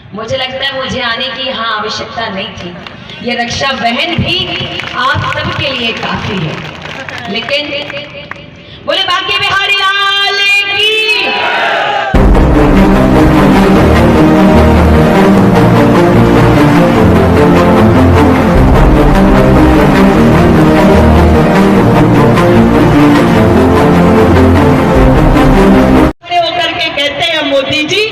मुझे लगता है मुझे आने की यहाँ आवश्यकता नहीं थी। ये रक्षा बहन भी आप सबके लिए काफी है। लेकिन बोले बांके बिहारी लाल की। मोदी जी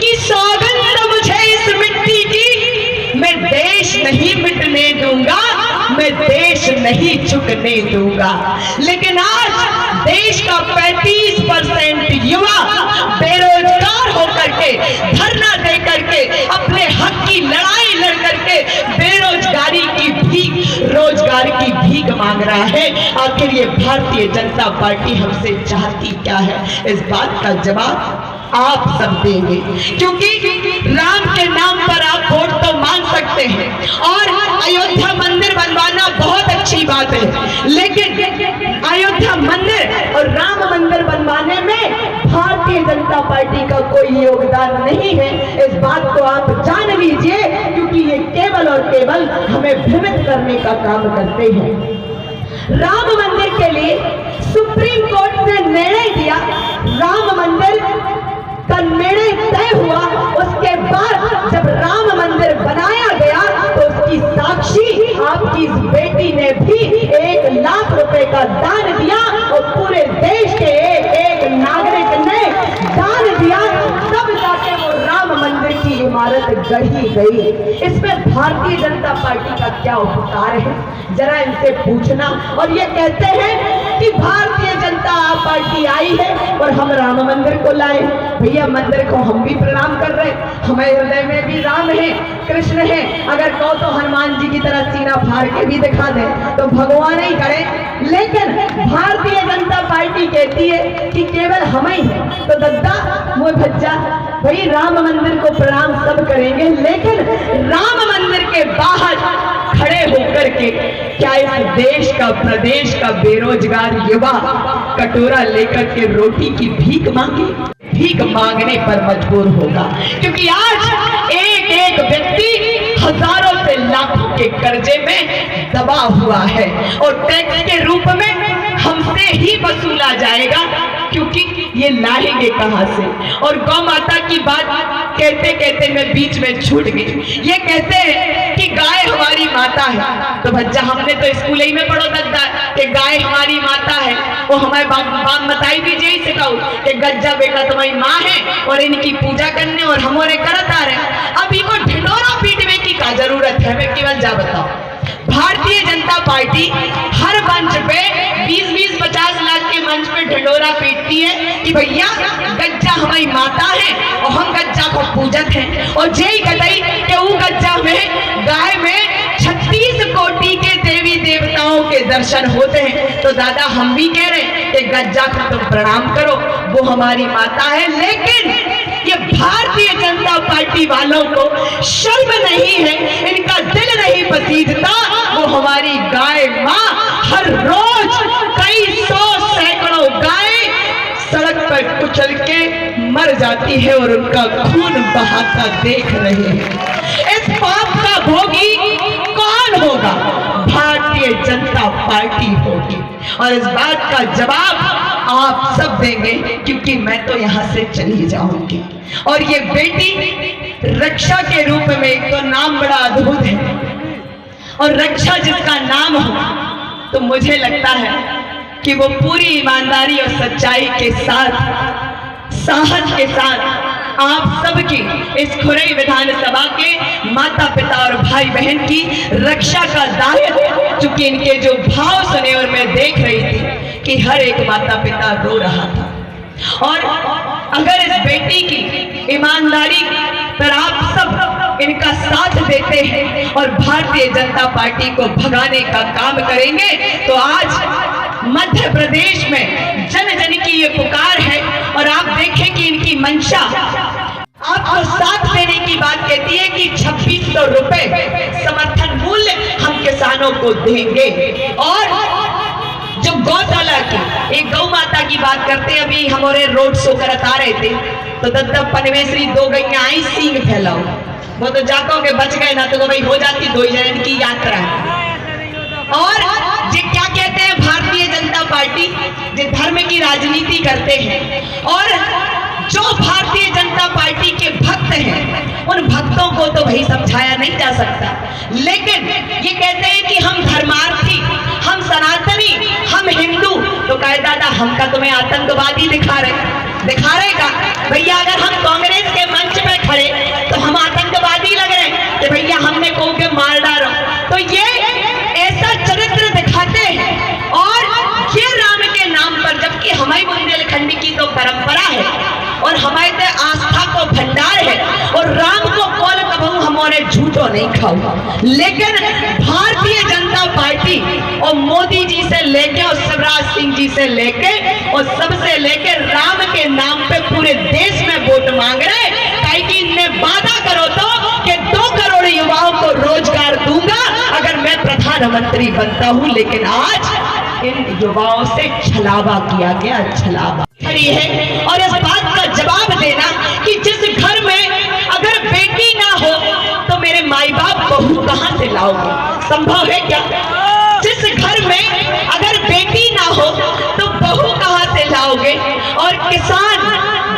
की सौगंध मुझे इस मिट्टी की, मैं देश नहीं मिटने दूंगा, मैं देश नहीं झुकने दूंगा। लेकिन आज देश का 35% युवा बेरोजगार होकर के, धरना दे करके, अपने हक की लड़ाई लड़ करके बेरोजगारी की भीख, रोजगार की भीख मांग रहा है। आखिर ये भारतीय जनता पार्टी हमसे चाहती क्या है? इस बात का जवाब आप सब देंगे, क्योंकि राम के नाम पर आप वोट तो मांग सकते हैं और अयोध्या मंदिर बनवाना बहुत अच्छी बात है, लेकिन अयोध्या मंदिर और राम मंदिर बनवाने में भारतीय जनता पार्टी का कोई योगदान नहीं है। इस बात को आप जान लीजिए, क्योंकि ये केवल और केवल हमें भ्रमित करने का काम करते हैं। राम मंदिर के लिए सुप्रीम कोर्ट ने निर्णय दिया, राम मंदिर का निर्णय तय हुआ। उसके बाद जब राम मंदिर बनाया गया तो उसकी साक्षी आपकी इस बेटी ने भी 1 लाख रुपए का दान दिया और पूरे देश के एक नागरिक ने दान दिया, तब जाके वो राम मंदिर की इमारत गढ़ी गई। इसमें भारतीय जनता पार्टी का क्या उपकार है, जरा इनसे पूछना। और ये कहते हैं कि भारतीय जनता पार्टी आई है और हम राम मंदिर को लाए। भैया मंदिर को हम भी प्रणाम कर रहे, हमारे हृदय में भी राम है, कृष्ण है। अगर कहो तो हनुमान जी की तरह सीना फाड़ के भी दिखा दे तो भगवान ही करे, लेकिन भारतीय जनता पार्टी कहती है कि केवल हम ही है। तो दद्दा मोह भज्जा, भाई राम मंदिर को प्रणाम सब करेंगे, लेकिन राम मंदिर के बाहर खड़े होकर के क्या इस देश का, प्रदेश का बेरोजगार युवा कटोरा लेकर के रोटी की भीख मांगे? भीख मांगने पर मजबूर होगा, क्योंकि आज एक एक व्यक्ति हजारों से लाखों के कर्जे में दबा हुआ है और टैक्स के रूप में हमसे ही वसूला जाएगा, क्योंकि ये लाएंगे कहां से? और गौ माता की बात कहते कहते मैं बीच में छूट गई। ये कहते हैं कि गाय हमारी माता है, तो भज्जा हमने तो स्कूल ही में पढ़ो दद्दा कि गाय हमारी माता है। वो हमारे बाप बताई दीजिए ही सिखाओ कि गज्जा बेटा तुम्हारी माँ है और इनकी पूजा करने और हमारे करत आ रहे। अब इनको ढिंडोरा पीटने की क्या जरूरत है? मैं केवल जा बताओ, भारतीय जनता पार्टी हर मंच पे 20-50 लाख के मंच पे ढिंडोरा पीटती है कि भैया गज्जा हमारी माता है और हम गज्जा को पूजक हैं, और जय कतई कि वो गज्जा में गाय में 36 कोटि के देवी देवताओं के दर्शन होते हैं। तो दादा हम भी कह रहे हैं कि गज्जा को तुम प्रणाम करो, वो हमारी माता है। लेकिन ये भारतीय जनता पार्टी वालों को शर्म नहीं है, इनका दिल नहीं पसीजता। वो हमारी गाय माँ हर रोज कई सौ सैकड़ों गाय सड़क पर कुचल के मर जाती है और उनका खून बहाता देख रहे हैं। इस पाप का भोगी कौन होगा? भारतीय जनता पार्टी होगी, और इस बात का जवाब आप सब देंगे, क्योंकि मैं तो यहाँ से चली जाऊंगी। और ये बेटी रक्षा के रूप में, एक तो नाम बड़ा अद्भुत है, और रक्षा जिसका नाम हो तो मुझे लगता है कि वो पूरी ईमानदारी और सच्चाई के साथ, साहस के साथ आप सबकी इस खुरई विधानसभा के माता पिता और भाई बहन की रक्षा का दायित्व, चूंकि इनके जो भाव सुने और मैं देख रही थी कि हर एक माता पिता रो रहा था। और अगर इस बेटी की ईमानदारी पर आप सब इनका साथ देते हैं और भारतीय जनता पार्टी को भगाने का काम करेंगे, तो आज मध्य प्रदेश में जन जन की ये पुकार है। और आप देखें कि इनकी मंशा आपको साथ देने की बात कहती है कि 2600 रुपए समर्थन मूल्य हम किसानों को देंगे, और जो गौशाला की, एक गौ माता की बात करते। अभी हमारे रोड शो करत आ रहे थे तो दद्दब पनवेश्वरी 2 गैया आई, सींग फैलाओ। वो तो जाको के बच गए ना, तो भाई हो जाती 2 जन की यात्रा। और जे क्या कहते हैं भारतीय जनता पार्टी, जे धर्म की राजनीति करते हैं और जो भारतीय जनता पार्टी के भक्त हैं, उन भक्तों को तो भाई समझाया नहीं जा सकता। लेकिन ये कहते हैं कि हम धर्मार्थी, हम सनातनी, हम हिंदू, तो कहे दादा हमका तुम्हें आतंकवादी दिखा रहे का भैया। अगर हम कांग्रेस के मंच पे खड़े तो हम आतंकवादी लग रहे कि भैया हमने को के मार डालो। तो ये ऐसा चरित्र दिखाते हैं। और ये राम के नाम पर, जबकि हमारी बुंदेलखंड की तो परंपरा है और हमारे तो आस्था को भंडार है और राम को कौन कबहू हमारे झूठो नहीं खाऊ। लेकिन भारतीय जनता पार्टी और मोदी जी से लेके और शिवराज सिंह जी से लेके और सबसे लेके राम के नाम पे पूरे देश में वोट मांग रहे। ताकि इनने वादा करो तो कि 2 करोड़ युवाओं को रोजगार दूंगा अगर मैं प्रधानमंत्री बनता हूं। लेकिन आज इन युवाओं से छलावा किया गया, छलावा खड़ी है। और इस बात का जवाब देना कि जिस घर में अगर बेटी ना हो तो मेरे माई बाप बहू कहां से लाओगे, संभव है क्या? जिस घर में अगर बेटी ना हो तो बहू कहां से लाओगे? और किसान,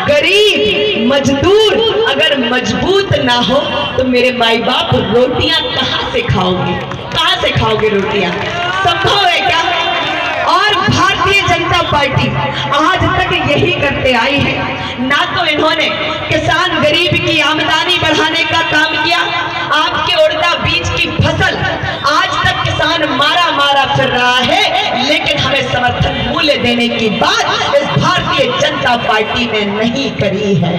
गरीब, मजदूर अगर मजबूत ना हो तो मेरे माई बाप रोटियां कहां से खाओगे? कहां से खाओगे रोटियां? संभव है क्या? और भारतीय जनता पार्टी आज तक यही करते आई है। ना तो इन्होंने किसान गरीब की आमदनी बढ़ाने का काम किया। आपके उड़दा बीज की फसल आज तक किसान मारा मारा फिर रहा है, लेकिन हमें समर्थन मूल्य देने की बात इस भारतीय जनता पार्टी ने नहीं करी है।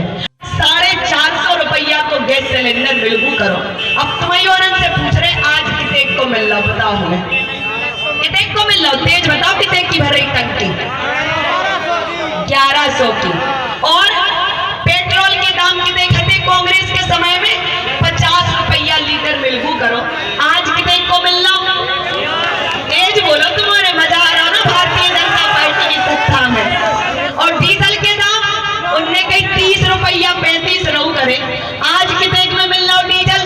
450 रुपया को गैस सिलेंडर मिलबू करो। अब तुम्हें और से पूछ रहे आज कितने को मिल रहा, बताओ हमें कितने को मिल रहा? तेज बताओ कितने की भर रही टंकी? 1100 की। और पेट्रोल के दाम कितने घटे कांग्रेस के समय में? 50 रुपया लीटर मिलबू करो। आज कितने को मिल रहा? तेज बोलो, तुम्हारे मजा आ रहा ना भारतीय जनता पार्टी की सत्ता में। और डीजल के दाम उनने कहीं 30 रुपया 35 रहू करे। आज कितने में मिल रहा डीजल?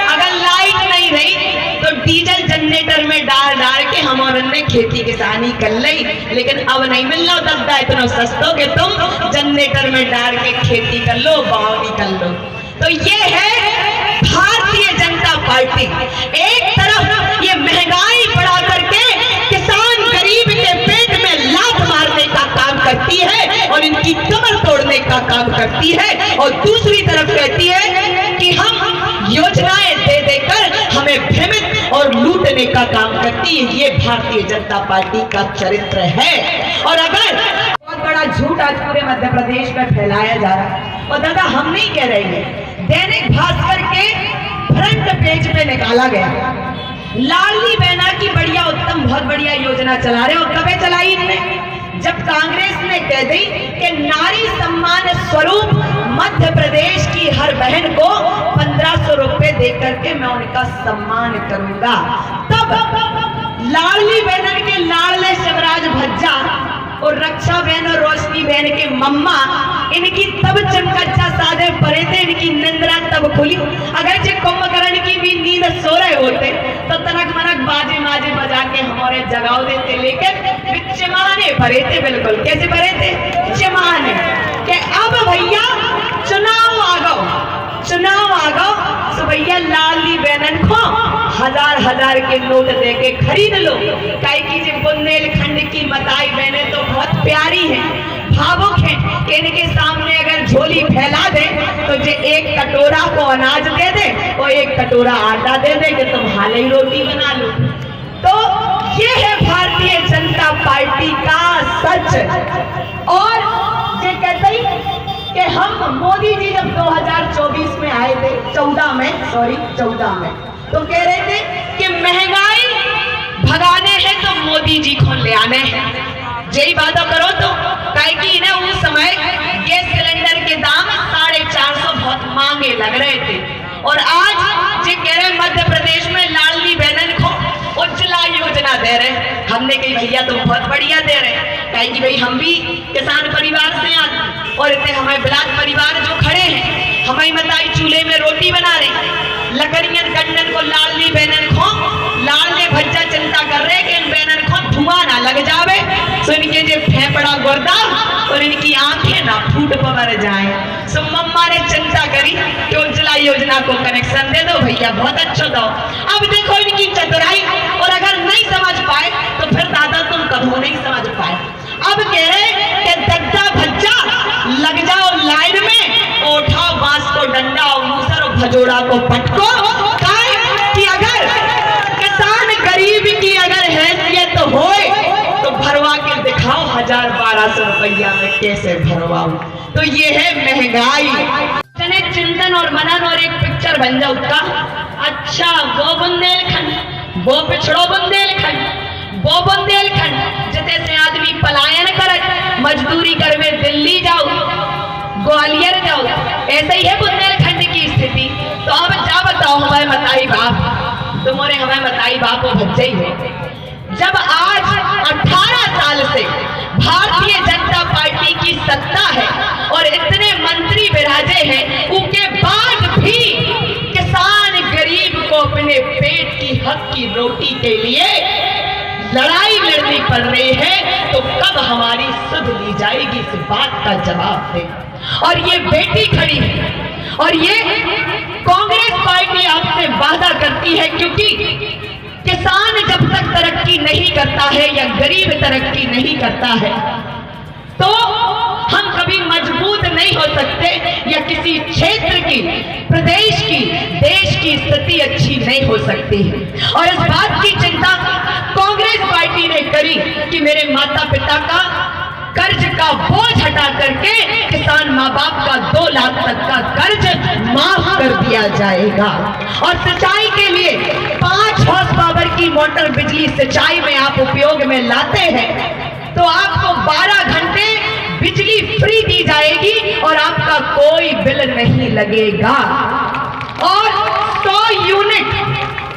अगर लाइट नहीं रही तो डीजल जनरेटर में डाल के हमारे ने खेती किसानी कर ली। लेकिन अब नहीं मिल रहा दद्दा इतना सस्तो कि तुम जनरेटर में डाल के खेती कर लो, बावनी कर लो। तो ये है भारतीय जनता पार्टी। एक तरफ ये महंगाई बढ़ा करके किसान गरीब के पेट में लात मारने का काम करती है और इनकी कमर तोड़ने का काम करती है, और दूसरी तरफ कहती है कि हम योजनाएं दे देकर हमें भ्रमित और लूटने का काम करती है। ये भारतीय जनता पार्टी का चरित्र है। और अगर बहुत बड़ा झूठ आज पूरे मध्य प्रदेश में फैलाया जा रहा है, और दादा हम नहीं कह रहे हैं, दैनिक भास्कर के फ्रंट पेज पे निकाला गया, लाडली बहना की बढ़िया उत्तम बहुत बढ़िया योजना चला रहे। और कब चलाई इनने? जब कांग्रेस ने कह दी कि नारी सम्मान स्वरूप मध्य प्रदेश की हर बहन को 1500 रुपए दे करके मैं उनका सम्मान करूंगा, तब लाडली बहन के लाडले शिवराज भज्जा और रक्षा बहन और रोशनी बहन के मम्मा, इनकी तब चमकच्चा सादे परे थे, इनकी निंद्रा तब खुली। अगर जे कुंभकर्ण की भी नींद सो रहे होते तो तनक मनक बाजे माजे बजा के हमारे जगाओ देते। लेकिन चिमाने भरे थे, बिल्कुल कैसे भरे थे? चिमाने के अब भैया चुनाव आ गो तो भैया लाडली बहन को 1000 के नोट दे के खरीद लो। काहे की जे बुंदेलखंड की मताई बहनें तो बहुत प्यारी हैं, भावुक हैं, इनके सामने अगर झोली फैला दे तो जे 1 कटोरा को अनाज दे दे और 1 कटोरा आटा दे दे कि तुम हाल ही रोटी बना लो। तो ये है भारतीय जनता पार्टी का सच। और ये कहते ही कि हम मोदी जी जब 2024 में आए थे, 14 में तो कह रहे थे कि महंगाई भगाने हैं तो मोदी जी को ले आने हैं। यही बात करो तो काहे कि इन्हें उस समय गैस सिलेंडर के दाम 450 बहुत महंगे लग रहे थे। और आज ये कह रहे मध्य प्रदेश में लाडली बहन को उज्ज्वला योजना इतना दे रहे। हमने कही भैया तुम बहुत बढ़िया दे रहे। कहेंगी भाई हम भी किसान परिवार से आते और इतने हमारे बिलात परिवार जो खड़े हैं, हमारी मताई चूल्हे में रोटी बना रहे, लकड़ियन गंडन को लालनी बैनन खो लालने भज्जा चिंता कर रहे कि इन बैनन खो धुआं ना लग जावे, तो इनके जो फेफड़ा गुर्दा और इनकी आंखें ना फूट पर जाए। सो मम्मा ने चिंता करी कि उज्ज्वला योजना को कनेक्शन दे दो भैया, बहुत अच्छा दो। अब देखो इनकी चतुराई, और अगर नहीं समझ पाए तो फिर दादा तुम कभी नहीं समझ पाए। अब कह रहे कि दद्दा भज्जा लग जाओ लाइन में, उठाओ बांस को डंडा और मूसर और भजोड़ा को पटको। कि अगर किसान गरीब की अगर हैसियत होए तो भरवा के दिखाओ 1000-1200 रुपया में कैसे भरवाओ। तो ये है महंगाई। चिंतन और मनन और एक पिक्चर बन जाओ का। अच्छा वो बुंदेलखंड, वो पिछड़ो बुंदेलखंड, वो बुंदेलखंड जिते से आदमी पलायन करे, मजदूरी करवे दिल्ली जाओ, ग्वालियर जाओ, ऐसे ही है बुंदेलखंड की स्थिति। तो अब क्या बताओ हमारे मताई बाप, तुम्हारे हमारे मताई बाप को बच्चे ही हो। जब आज 18 साल से भारतीय जनता पार्टी की सत्ता है और इतने मंत्री विराजे हैं, उनके बाद भी किसान गरीब को अपने पेट की हक की रोटी के लिए लड़ाई लड़नी पड़ रही है, तो कब हमारी सुध ली जाएगी, इस बात का जवाब दे। और ये बेटी खड़ी है और ये कांग्रेस पार्टी आपसे वादा करती है, क्योंकि किसान जब तक तरक्की नहीं करता है या गरीब तरक्की नहीं करता है तो हम कभी मजबूत नहीं हो सकते, या किसी क्षेत्र की, प्रदेश की, देश की स्थिति अच्छी नहीं हो सकती है। और इस बात की चिंता कांग्रेस पार्टी ने करी कि मेरे माता पिता का कर्ज का बोझ हटा करके किसान माँ बाप का 2 लाख तक का कर्ज माफ कर दिया जाएगा। और सिंचाई के लिए 5 हॉर्स पावर की मोटर बिजली सिंचाई में आप उपयोग में लाते हैं तो आपको 12 घंटे बिजली फ्री दी जाएगी और आपका कोई बिल नहीं लगेगा। और 100 यूनिट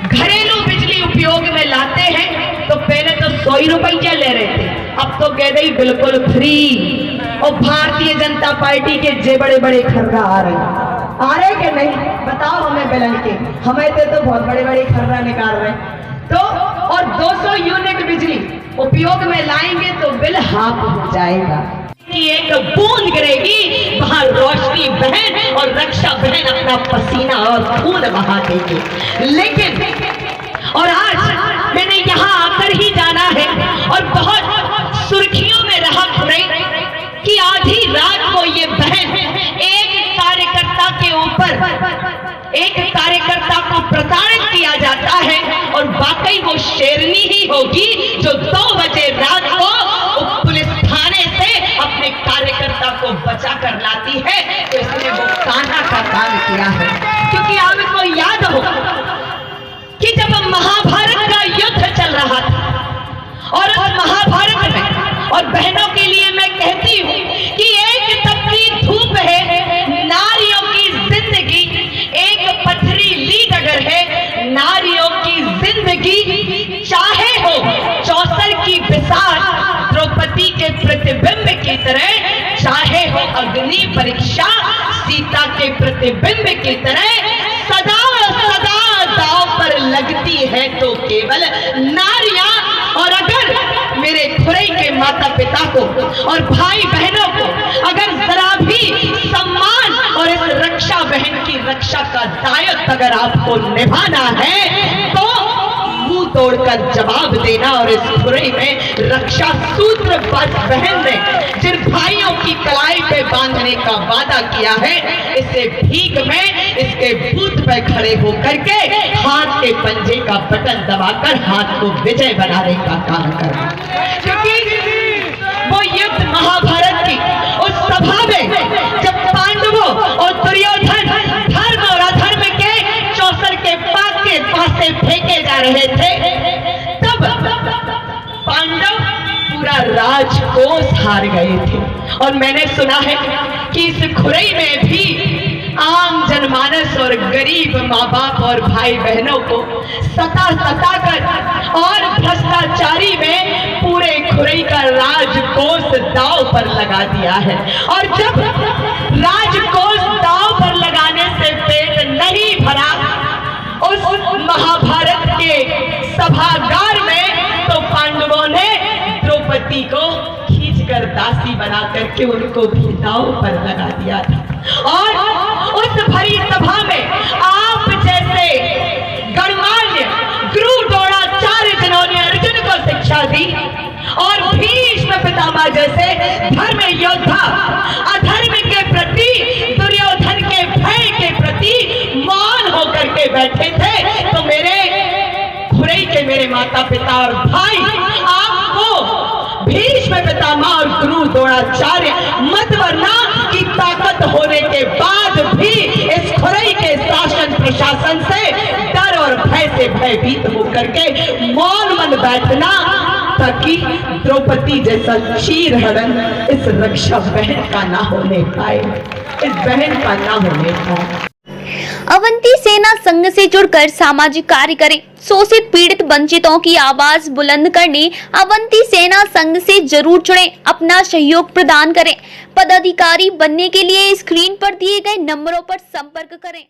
घरेलू बिजली उपयोग में लाते हैं तो पहले तो 100 ही रुपया ले रहे थे, अब तो कह रही बिल्कुल फ्री। और भारतीय जनता पार्टी के जे बड़े बड़े खर्रा आ रहे कि नहीं बताओ हमें बेलन के, हमें तो बहुत बड़े बड़े खर्रा निकाल रहे तो। और 200 यूनिट बिजली उपयोग में लाएंगे तो बिल हाफ हो जाएगा कि एक बूंद गिरेगी वहां रोशनी बहन और रक्षा बहन अपना पसीना और खून बहा देगी। लेकिन और आज मैंने यहाँ आकर ही जाना है और बहुत सुर्खियों में रहा कि आधी रात को ये बहन एक कार्यकर्ता के ऊपर, एक कार्यकर्ता को प्रताड़ित किया जाता है और वाकई वो शेरनी ही होगी जो 2 बजे रात को पुलिस थाने से अपने कार्यकर्ता को बचा कर लाती है। तो इसने वो कान्हा का काम किया है, क्योंकि आपको याद हो कि जब महाभारत का युद्ध चल रहा था और उस महाभारत में, और बहनों के लिए मैं कहती हूँ कि एक तपती धूप है नारियों की जिंदगी, एक पथरीली डगर है नारियों की जिंदगी। चाहे हो चौसर की बिसात द्रौपदी के प्रतिबिंब की तरह, चाहे हो अग्नि परीक्षा सीता के प्रतिबिंब की तरह, सदा सदा दांव पर लगती है तो केवल नारियां। और अगर मेरे खुरई के माता पिता को और भाई बहनों को अगर जरा भी सम्मान और इस रक्षा बहन की रक्षा का दायित्व अगर आपको निभाना है तो मुंह तोड़कर जवाब देना। और इस खुरई में रक्षा सूत्र बहन ने जिन भाइयों की कलाई पे बांधने का वादा किया है, इसे भीख में इसके बूथ पे खड़े होकर के हाथ के पंजे का बटन दबाकर हाथ को विजय बनाने का काम करना। क्योंकि वो युद्ध महाभारत की उस सभा में जब पांडवों और दुर्योधन धर्म और अधर्म के चौसर के पासे फेंके जा रहे थे, तब पांडव पूरा राजकोष हार गए थे। और मैंने सुना है कि इस खुरई में भी आम जनमानस और गरीब माँ बाप और भाई बहनों को सता कर और भ्रष्टाचारी में पूरे खुरई का राजकोष दांव पर लगा दिया है। और जब राजकोष दांव पर लगाने से पेट नहीं भरा उस महाभारत के सभागार में, तो पांडवों ने द्रौपदी को खींचकर दासी बना करके उनको भी दांव पर लगा दिया था। और उस भरी सभा में आप जैसे गणमान्य गुरु द्रोणाचार्य जिन्होंने अर्जुन को शिक्षा दी और भीष्म पितामह जैसे धर्म योद्धा अधर्म के प्रति, दुर्योधन के भय के प्रति मौन होकर के बैठे थे, तो मेरे खुरई के मेरे माता पिता और भाई, आपको भीष्म पितामह और गुरु द्रोणाचार्य मत वरना की ताकत होने के बाद भी इस खुरई के शासन प्रशासन से डर और भय से भयभीत होकर के मौन मन बैठना, ताकि द्रौपदी जैसा चीर हरण इस रक्षा बहन का ना होने पाए, इस बहन का ना होने पाए। अवंती सेना संघ से जुड़कर सामाजिक कार्य करें। शोषित पीड़ित वंचितों की आवाज बुलंद करने अवंती सेना संघ से जरूर जुड़ें, अपना सहयोग प्रदान करें। पदाधिकारी बनने के लिए स्क्रीन पर दिए गए नंबरों पर संपर्क करें।